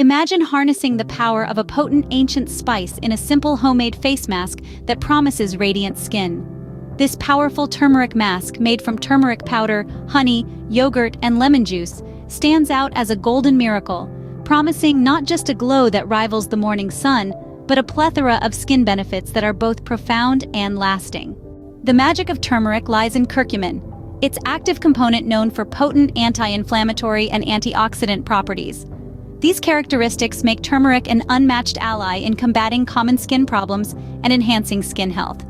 Imagine harnessing the power of a potent ancient spice in a simple homemade face mask that promises radiant skin. This powerful turmeric mask, made from turmeric powder, honey, yogurt, and lemon juice, stands out as a golden miracle, promising not just a glow that rivals the morning sun, but a plethora of skin benefits that are both profound and lasting. The magic of turmeric lies in curcumin, its active component known for potent anti-inflammatory and antioxidant properties. These characteristics make turmeric an unmatched ally in combating common skin problems and enhancing skin health.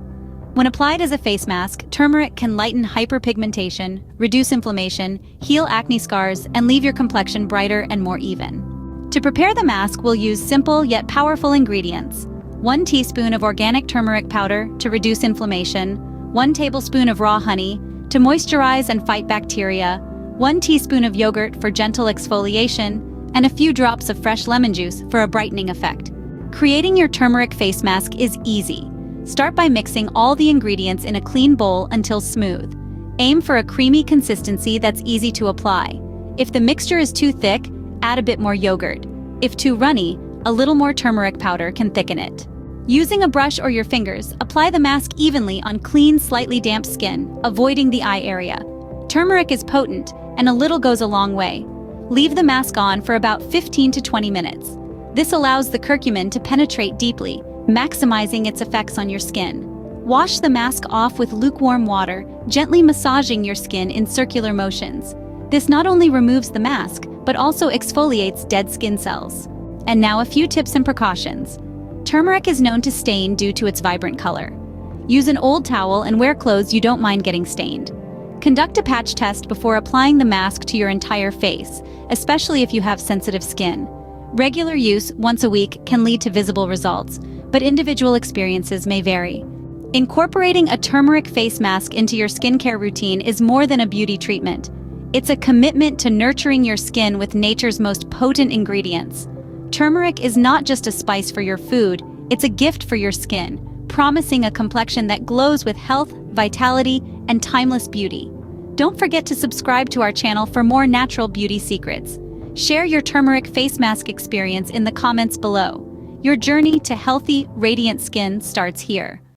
When applied as a face mask, turmeric can lighten hyperpigmentation, reduce inflammation, heal acne scars, and leave your complexion brighter and more even. To prepare the mask, we'll use simple yet powerful ingredients: 1 teaspoon of organic turmeric powder to reduce inflammation, 1 tablespoon of raw honey to moisturize and fight bacteria, 1 teaspoon of yogurt for gentle exfoliation, and a few drops of fresh lemon juice for a brightening effect. Creating your turmeric face mask is easy. Start by mixing all the ingredients in a clean bowl until smooth. Aim for a creamy consistency that's easy to apply. If the mixture is too thick, add a bit more yogurt. If too runny, a little more turmeric powder can thicken it. Using a brush or your fingers, apply the mask evenly on clean, slightly damp skin, avoiding the eye area. Turmeric is potent, and a little goes a long way. Leave the mask on for about 15 to 20 minutes. This allows the curcumin to penetrate deeply, maximizing its effects on your skin. Wash the mask off with lukewarm water, gently massaging your skin in circular motions. This not only removes the mask, but also exfoliates dead skin cells. And now a few tips and precautions. Turmeric is known to stain due to its vibrant color. Use an old towel and wear clothes you don't mind getting stained. Conduct a patch test before applying the mask to your entire face, especially if you have sensitive skin. Regular use, once a week, can lead to visible results, but individual experiences may vary. Incorporating a turmeric face mask into your skincare routine is more than a beauty treatment. It's a commitment to nurturing your skin with nature's most potent ingredients. Turmeric is not just a spice for your food, it's a gift for your skin, promising a complexion that glows with health, vitality, and timeless beauty. Don't forget to subscribe to our channel for more natural beauty secrets. Share your turmeric face mask experience in the comments below. Your journey to healthy, radiant skin starts here.